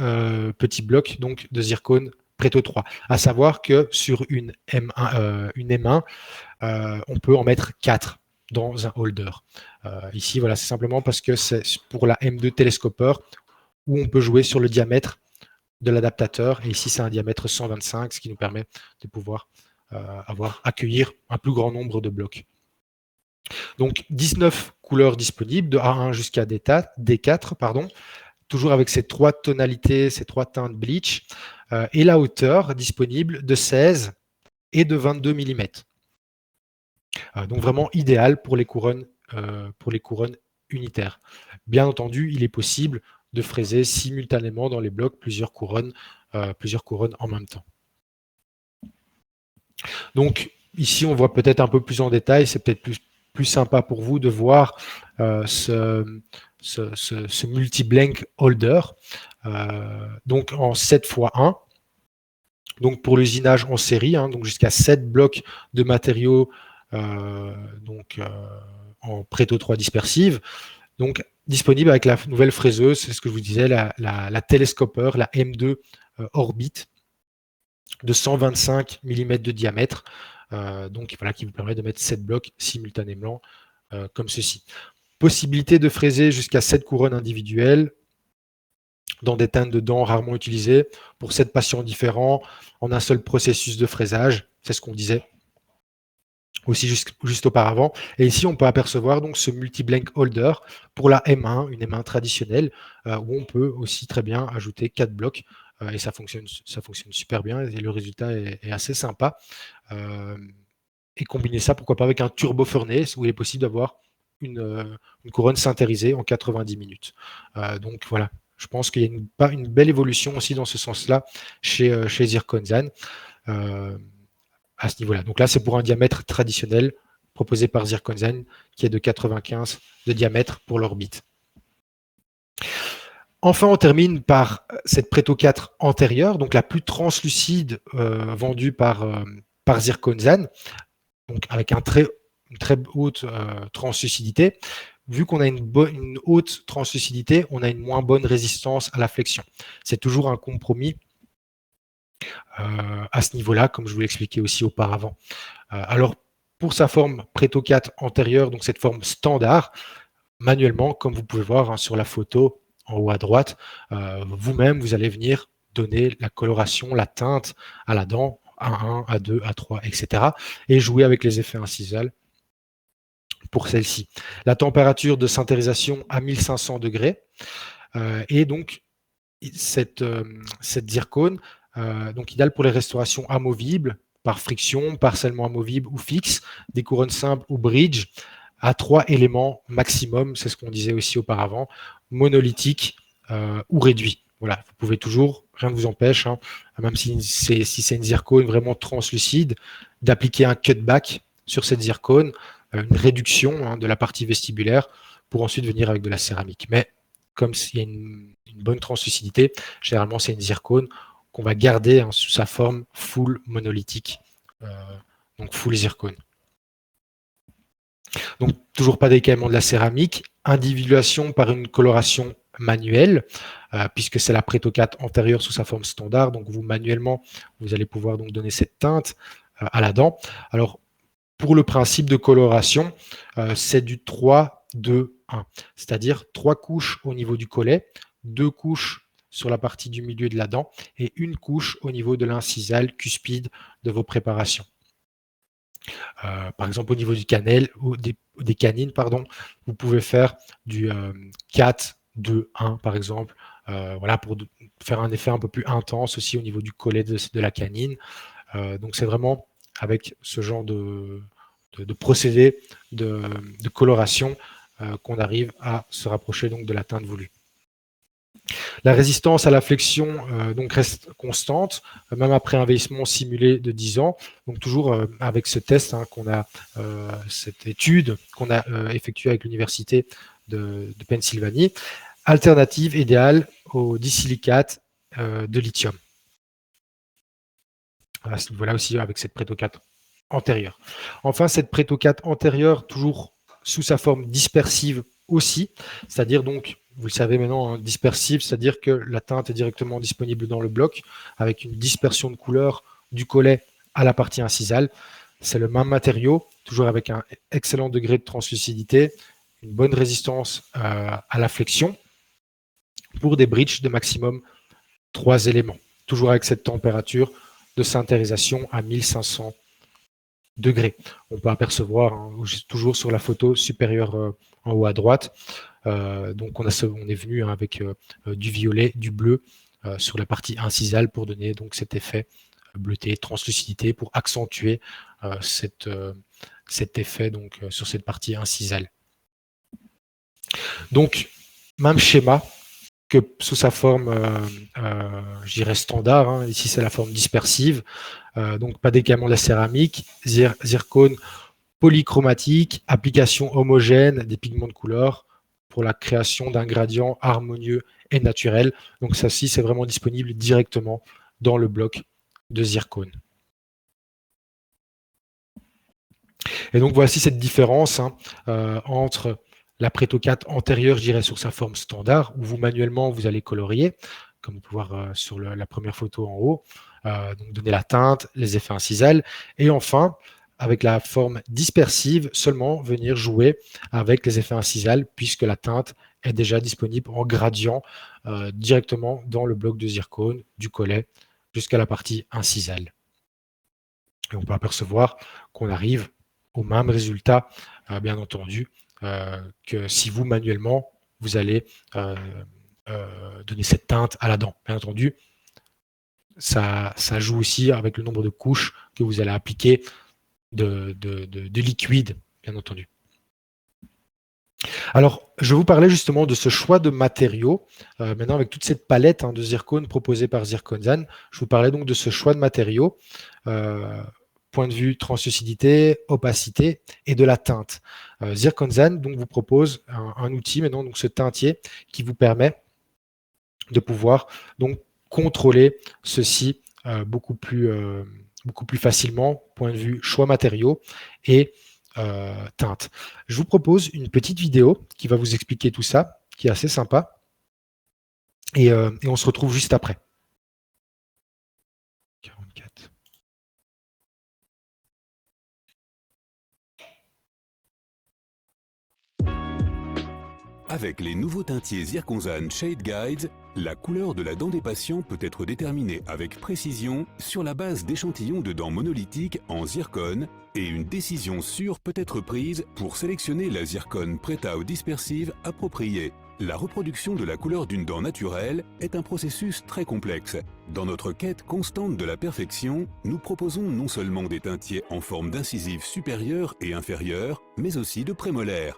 [SPEAKER 1] petits blocs donc, de zircone Preto 3. À savoir que sur une M1, on peut en mettre 4 dans un holder. Ici, voilà, c'est simplement parce que c'est pour la M2 Telescoper où on peut jouer sur le diamètre de l'adaptateur. Et ici, c'est un diamètre 125, ce qui nous permet de pouvoir accueillir un plus grand nombre de blocs. Donc, 19 couleurs disponibles, de A1 jusqu'à D4, pardon, toujours avec ces 3 tonalités, ces 3 teintes bleach, et la hauteur disponible de 16 et de 22 mm. Donc vraiment idéal pour les couronnes unitaires. Bien entendu, il est possible de fraiser simultanément dans les blocs plusieurs couronnes en même temps. Donc ici, on voit peut-être un peu plus en détail, c'est peut-être plus sympa pour vous de voir ce multi-blank holder, donc en 7 x 1. Donc pour l'usinage en série, hein, donc jusqu'à 7 blocs de matériaux en Preto 3 dispersive. Donc disponible avec la nouvelle fraiseuse, c'est ce que je vous disais, la Telescoper, la M2 Orbit de 125 mm de diamètre. Donc voilà, qui vous permet de mettre 7 blocs simultanément comme ceci. Possibilité de fraiser jusqu'à 7 couronnes individuelles dans des teintes de dents rarement utilisées pour 7 patients différents en un seul processus de fraisage. C'est ce qu'on disait aussi juste auparavant. Et ici, on peut apercevoir donc ce multi-blank holder pour la M1, une M1 traditionnelle, où on peut aussi très bien ajouter 4 blocs. Et ça fonctionne super bien et le résultat est assez sympa. Et combiner ça, pourquoi pas, avec un turbo furnace où il est possible d'avoir une couronne sintérisée en 90 minutes. Donc voilà, je pense qu'il y a une belle évolution aussi dans ce sens-là chez Zirconzan à ce niveau-là. Donc là, c'est pour un diamètre traditionnel proposé par Zirconzan qui est de 95 de diamètre pour l'orbite. Enfin, on termine par cette Preto 4 antérieure, donc la plus translucide vendue par Zirconzan, donc avec une très haute translucidité. Vu qu'on a une haute translucidité, on a une moins bonne résistance à la flexion. C'est toujours un compromis à ce niveau-là, comme je vous l'expliquais aussi auparavant. Alors, pour sa forme Preto 4 antérieure, donc cette forme standard, manuellement, comme vous pouvez voir hein, sur la photo en haut à droite, vous-même, vous allez venir donner la coloration, la teinte à la dent, A1, A2, A3, etc. et jouer avec les effets incisales pour celle-ci. La température de sintérisation à 1500 degrés et donc cette zircone, donc idéale pour les restaurations amovibles, par friction, partiellement amovibles ou fixes, des couronnes simples ou bridge, à 3 éléments maximum, c'est ce qu'on disait aussi auparavant, monolithique ou réduit. Voilà, vous pouvez toujours, rien ne vous empêche, hein, même si c'est une zircone vraiment translucide, d'appliquer un cutback sur cette zircone, une réduction hein, de la partie vestibulaire pour ensuite venir avec de la céramique. Mais comme s'il y a une bonne translucidité, généralement c'est une zircone qu'on va garder sous sa forme full monolithique, donc full zircone. Donc toujours pas d'écaillement de la céramique, individuation par une coloration manuelle, puisque c'est la Preto 4 antérieure sous sa forme standard, donc vous manuellement, vous allez pouvoir donc donner cette teinte à la dent. Alors pour le principe de coloration, c'est du 3-2-1, c'est-à-dire 3 couches au niveau du collet, 2 couches sur la partie du milieu de la dent et une couche au niveau de l'incisale cuspide de vos préparations. Par exemple, au niveau du cannelle ou des canines, pardon, vous pouvez faire du 4-2-1 par exemple, voilà, pour faire un effet un peu plus intense aussi au niveau du collet de la canine. Donc c'est vraiment avec ce genre de procédé de coloration qu'on arrive à se rapprocher donc de la teinte voulue. La résistance à la flexion donc reste constante, même après un vieillissement simulé de 10 ans. Donc toujours avec ce test qu'on a, cette étude qu'on a effectuée avec l'université de Pennsylvanie, alternative idéale au disilicate de lithium. Voilà aussi avec cette Preto 4 antérieure. Enfin, cette Preto 4 antérieure, toujours sous sa forme dispersive aussi, c'est-à-dire donc, vous le savez maintenant, dispersive, c'est-à-dire que la teinte est directement disponible dans le bloc avec une dispersion de couleur du collet à la partie incisale. C'est le même matériau, toujours avec un excellent degré de translucidité, une bonne résistance à la flexion pour des bridges de maximum 3 éléments, toujours avec cette température de sintérisation à 1500 degrés. On peut apercevoir toujours sur la photo supérieure en haut à droite. Donc on est venu avec du violet, du bleu sur la partie incisale pour donner donc cet effet bleuté, translucidité, pour accentuer cet effet donc sur cette partie incisale. Donc même schéma que sous sa forme, je dirais standard. Ici, c'est la forme dispersive. Donc, pas d'écaillement de la céramique, zircone polychromatique, application homogène des pigments de couleur pour la création d'un gradient harmonieux et naturel. Donc, ça ci c'est vraiment disponible directement dans le bloc de zircone. Et donc, voici cette différence entre la Preto 4 antérieure, je dirais, sur sa forme standard, où vous manuellement, vous allez colorier, comme vous pouvez voir sur la première photo en haut, donc donner la teinte, les effets incisales, et enfin, avec la forme dispersive, seulement venir jouer avec les effets incisales, puisque la teinte est déjà disponible en gradient directement dans le bloc de zircone, du collet, jusqu'à la partie incisale. Et on peut apercevoir qu'on arrive au même résultat, bien entendu, que si vous, manuellement, vous allez donner cette teinte à la dent. Bien entendu, ça joue aussi avec le nombre de couches que vous allez appliquer de liquide, bien entendu. Alors, je vous parlais justement de ce choix de matériaux. Maintenant, avec toute cette palette de zircone proposée par Zirconzan, je vous parlais donc de ce choix de matériaux. Point de vue translucidité, opacité et de la teinte. Zirconzan donc vous propose un outil maintenant, donc ce teintier, qui vous permet de pouvoir donc contrôler ceci beaucoup plus facilement, point de vue choix matériaux et teinte. Je vous propose une petite vidéo qui va vous expliquer tout ça, qui est assez sympa, et on se retrouve juste après. 44.
[SPEAKER 2] Avec les nouveaux teintiers Zirconzan Shade Guides, la couleur de la dent des patients peut être déterminée avec précision sur la base d'échantillons de dents monolithiques en zircone, et une décision sûre peut être prise pour sélectionner la zircone preta ou dispersive appropriée. La reproduction de la couleur d'une dent naturelle est un processus très complexe. Dans notre quête constante de la perfection, nous proposons non seulement des teintiers en forme d'incisives supérieures et inférieures, mais aussi de prémolaires.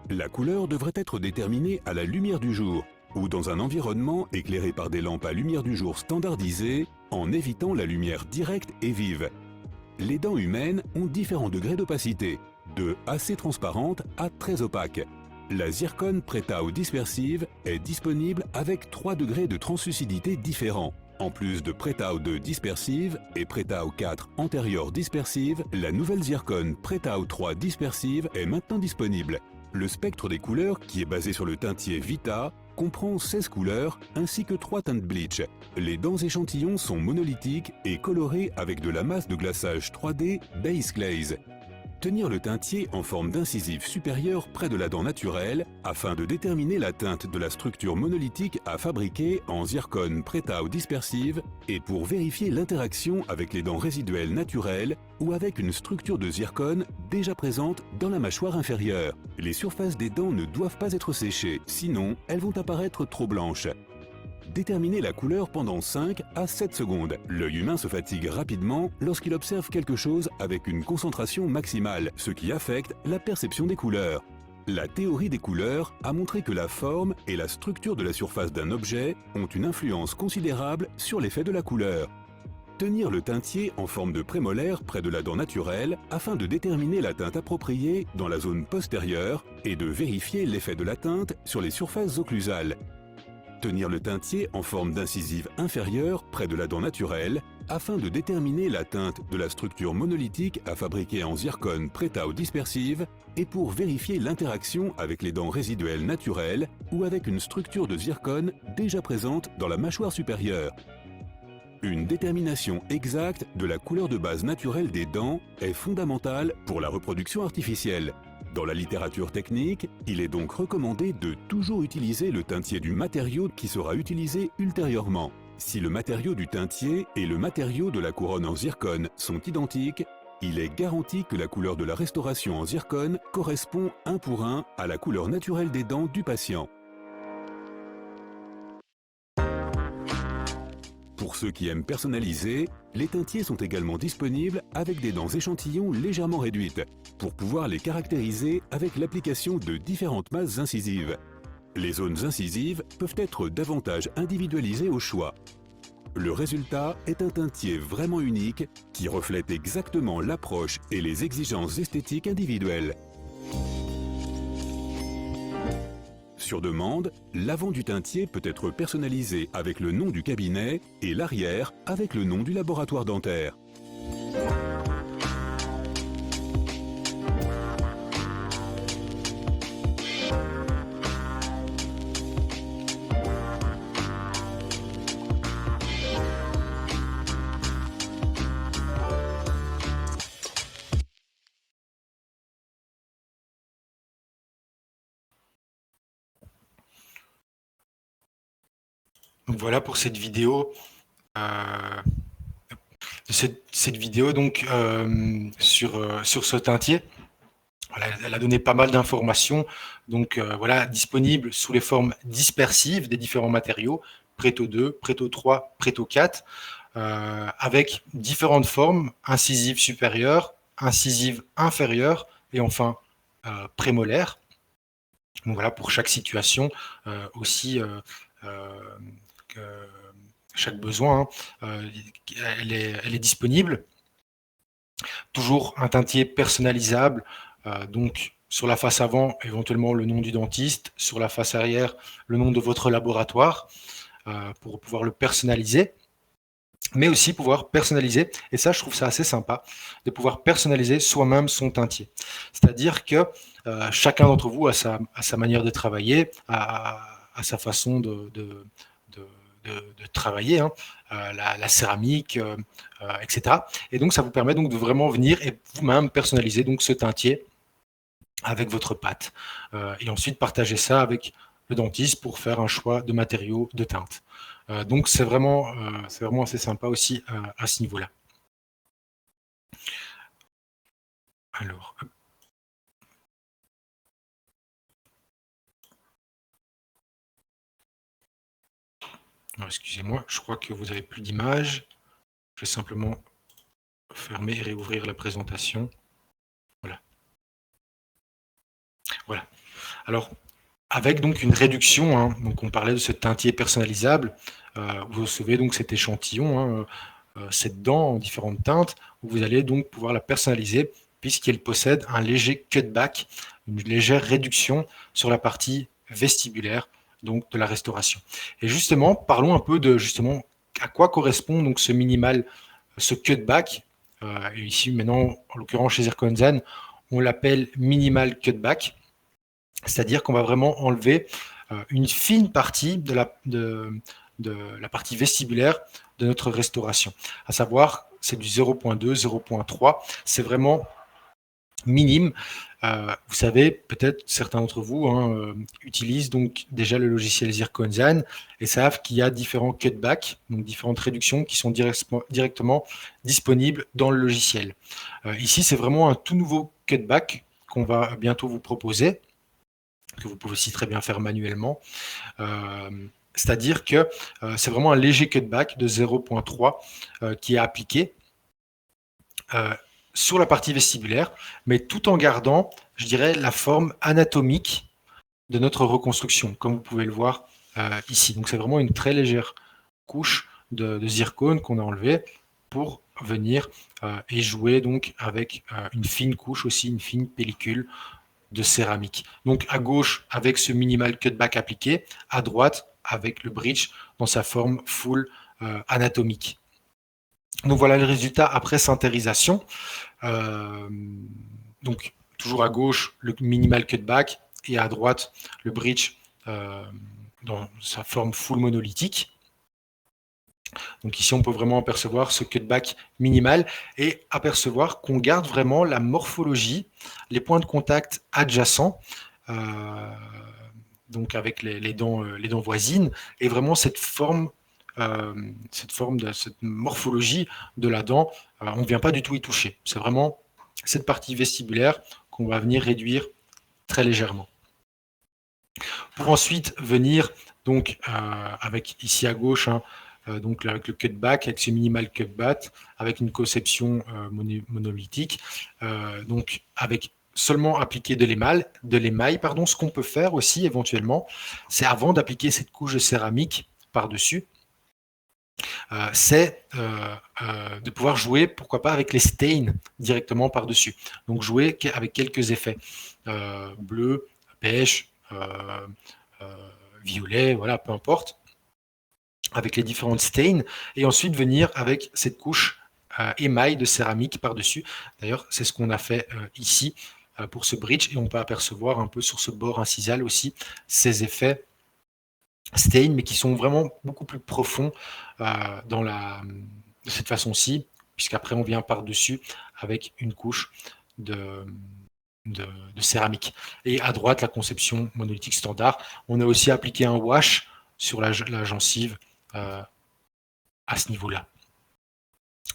[SPEAKER 2] La couleur devrait être déterminée à la lumière du jour. ou dans un environnement éclairé par des lampes à lumière du jour standardisées, en évitant la lumière directe et vive. Les dents humaines ont différents degrés d'opacité, de assez transparente à très opaque. La zircone Pretau dispersive est disponible avec 3 degrés de translucidité différents. En plus de Pretau 2 dispersive et Pretau 4 antérieure dispersive, la nouvelle zircone Pretau 3 dispersive est maintenant disponible. Le spectre des couleurs, qui est basé sur le teintier Vita, comprend 16 couleurs ainsi que 3 teintes bleach. Les dents échantillons sont monolithiques et colorées avec de la masse de glaçage 3D Base Glaze. Tenir le teintier en forme d'incisive supérieure près de la dent naturelle afin de déterminer la teinte de la structure monolithique à fabriquer en zircone Pretau dispersive et pour vérifier l'interaction avec les dents résiduelles naturelles ou avec une structure de zircone déjà présente dans la mâchoire inférieure. Les surfaces des dents ne doivent pas être séchées, sinon elles vont apparaître trop blanches. Déterminez la couleur pendant 5 à 7 secondes. L'œil humain se fatigue rapidement lorsqu'il observe quelque chose avec une concentration maximale, ce qui affecte la perception des couleurs. La théorie des couleurs a montré que la forme et la structure de la surface d'un objet ont une influence considérable sur l'effet de la couleur. Tenir le teintier en forme de prémolaire près de la dent naturelle afin de déterminer la teinte appropriée dans la zone postérieure et de vérifier l'effet de la teinte sur les surfaces occlusales. Tenir le teintier en forme d'incisive inférieure près de la dent naturelle afin de déterminer la teinte de la structure monolithique à fabriquer en zircone Pretau dispersive et pour vérifier l'interaction avec les dents résiduelles naturelles ou avec une structure de zircone déjà présente dans la mâchoire supérieure. Une détermination exacte de la couleur de base naturelle des dents est fondamentale pour la reproduction artificielle. Dans la littérature technique, il est donc recommandé de toujours utiliser le teintier du matériau qui sera utilisé ultérieurement. Si le matériau du teintier et le matériau de la couronne en zircone sont identiques, il est garanti que la couleur de la restauration en zircone correspond 1 pour 1 à la couleur naturelle des dents du patient. Pour ceux qui aiment personnaliser, les teintiers sont également disponibles avec des dents échantillons légèrement réduites, pour pouvoir les caractériser avec l'application de différentes masses incisives. Les zones incisives peuvent être davantage individualisées au choix. Le résultat est un teintier vraiment unique qui reflète exactement l'approche et les exigences esthétiques individuelles. Sur demande, l'avant du teintier peut être personnalisé avec le nom du cabinet et l'arrière avec le nom du laboratoire dentaire.
[SPEAKER 1] Donc voilà pour cette vidéo. Cette vidéo donc sur ce teintier. Voilà, elle a donné pas mal d'informations. Donc voilà, disponible sous les formes dispersives des différents matériaux, Pretau 2, Pretau 3, Pretau 4, avec différentes formes, incisive supérieure, incisive inférieure et enfin prémolaire. Donc voilà, pour chaque situation aussi, chaque besoin, elle est disponible. Toujours un teintier personnalisable, donc sur la face avant, éventuellement le nom du dentiste, sur la face arrière, le nom de votre laboratoire, pour pouvoir le personnaliser, mais aussi pouvoir personnaliser, et ça je trouve ça assez sympa, de pouvoir personnaliser soi-même son teintier. C'est-à-dire que chacun d'entre vous a sa manière de travailler, a sa façon de travailler, hein, la céramique, etc. Et donc ça vous permet donc de vraiment venir et vous-même personnaliser donc ce teintier avec votre pâte. Et ensuite partager ça avec le dentiste pour faire un choix de matériaux de teinte. Donc c'est vraiment assez sympa aussi à ce niveau-là. Alors, excusez-moi, je crois que vous n'avez plus d'image. Je vais simplement fermer et réouvrir la présentation. Voilà. Voilà. Alors, avec donc une réduction, hein. Donc on parlait de ce teintier personnalisable, vous recevez donc cet échantillon, hein, cette dent en différentes teintes, où vous allez donc pouvoir la personnaliser puisqu'elle possède un léger cutback, une légère réduction sur la partie vestibulaire donc de la restauration. Et justement, parlons un peu de justement à quoi correspond donc ce minimal, ce cutback. Et ici maintenant, en l'occurrence chez Zirconzan, on l'appelle minimal cutback, c'est-à-dire qu'on va vraiment enlever une fine partie de la partie vestibulaire de notre restauration. À savoir, c'est du 0.2, 0.3. C'est vraiment minime. Vous savez, peut-être certains d'entre vous utilisent donc déjà le logiciel Zirconzan et savent qu'il y a différents cutbacks, donc différentes réductions qui sont directement disponibles dans le logiciel. Ici, c'est vraiment un tout nouveau cutback qu'on va bientôt vous proposer, que vous pouvez aussi très bien faire manuellement. C'est-à-dire que c'est vraiment un léger cutback de 0.3 qui est appliqué sur la partie vestibulaire, mais tout en gardant, je dirais, la forme anatomique de notre reconstruction, comme vous pouvez le voir ici. Donc c'est vraiment une très légère couche de zircone qu'on a enlevée pour venir et jouer donc avec une fine couche aussi, une fine pellicule de céramique. Donc à gauche avec ce minimal cutback appliqué, à droite avec le bridge dans sa forme full anatomique. Donc voilà le résultat après sintérisation. Donc toujours à gauche le minimal cutback et à droite le bridge dans sa forme full monolithique. Donc ici, on peut vraiment apercevoir ce cutback minimal et apercevoir qu'on garde vraiment la morphologie, les points de contact adjacents, donc avec les dents voisines, et vraiment cette morphologie de la dent, on ne vient pas du tout y toucher. C'est vraiment cette partie vestibulaire qu'on va venir réduire très légèrement. Pour ensuite venir donc avec ici à gauche, donc avec le cutback, avec ce minimal cutback, avec une conception monolithique, donc avec seulement appliquer de l'émail, ce qu'on peut faire aussi éventuellement, c'est avant d'appliquer cette couche de céramique par-dessus, c'est de pouvoir jouer, pourquoi pas, avec les stains directement par-dessus. Donc jouer avec quelques effets, bleu, beige, violet, voilà, peu importe, avec les différentes stains, et ensuite venir avec cette couche émail de céramique par-dessus. D'ailleurs, c'est ce qu'on a fait ici pour ce bridge, et on peut apercevoir un peu sur ce bord incisal aussi ces effets stain, mais qui sont vraiment beaucoup plus profonds de cette façon-ci, puisqu'après on vient par-dessus avec une couche de céramique. Et à droite, la conception monolithique standard. On a aussi appliqué un wash sur la gencive à ce niveau-là.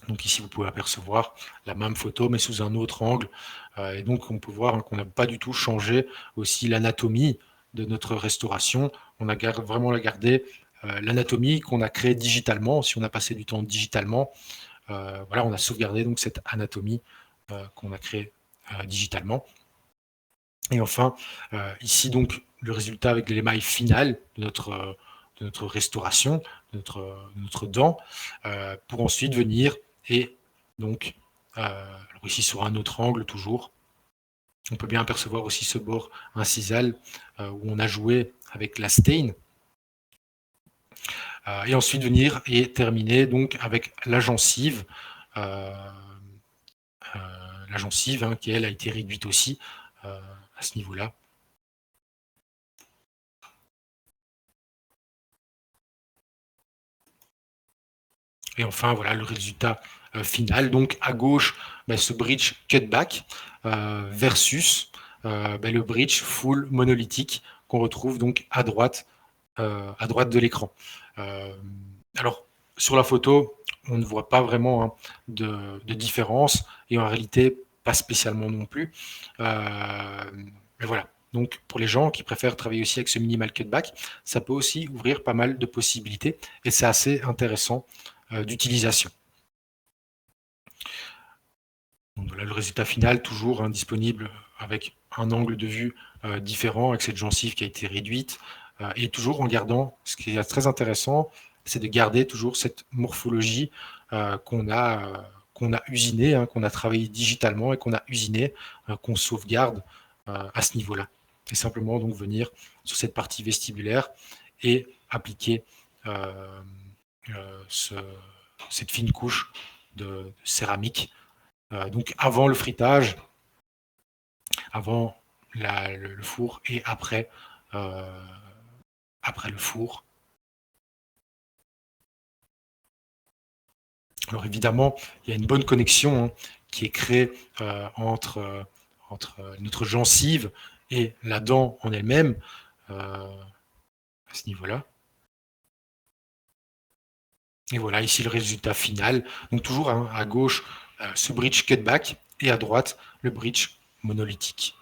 [SPEAKER 1] Donc ici, vous pouvez apercevoir la même photo, mais sous un autre angle. Et donc, on peut voir qu'on n'a pas du tout changé aussi l'anatomie de notre restauration. On a vraiment gardé l'anatomie qu'on a créée digitalement. Si on a passé du temps digitalement, voilà, on a sauvegardé donc cette anatomie qu'on a créée digitalement. Et enfin, ici, donc, le résultat avec l'émail final de notre restauration, de notre dent, pour ensuite venir et donc, alors ici sur un autre angle toujours, on peut bien apercevoir aussi ce bord incisal où on a joué avec la stain. Et ensuite venir et terminer donc avec la gencive, qui elle a été réduite aussi à ce niveau-là. Et enfin, voilà le résultat final. Donc à gauche, ce bridge cutback versus le bridge full monolithique qu'on retrouve donc à droite de l'écran. Alors sur la photo, on ne voit pas vraiment de différence et en réalité pas spécialement non plus. Mais voilà. Donc pour les gens qui préfèrent travailler aussi avec ce minimal cutback, ça peut aussi ouvrir pas mal de possibilités et c'est assez intéressant d'utilisation. Donc voilà le résultat final, toujours disponible avec un angle de vue différent avec cette gencive qui a été réduite, et toujours en gardant, ce qui est très intéressant, c'est de garder toujours cette morphologie qu'on a usinée, hein, qu'on a travaillé digitalement et qu'on a usiné, qu'on sauvegarde à ce niveau-là. Et simplement donc venir sur cette partie vestibulaire et appliquer cette fine couche de céramique. Donc avant le fritage, avant le four et après le four. Alors évidemment, il y a une bonne connexion hein, qui est créée entre notre gencive et la dent en elle-même à ce niveau-là. Et voilà, ici le résultat final. Donc toujours hein, à gauche, ce bridge cutback et à droite, le bridge monolithique.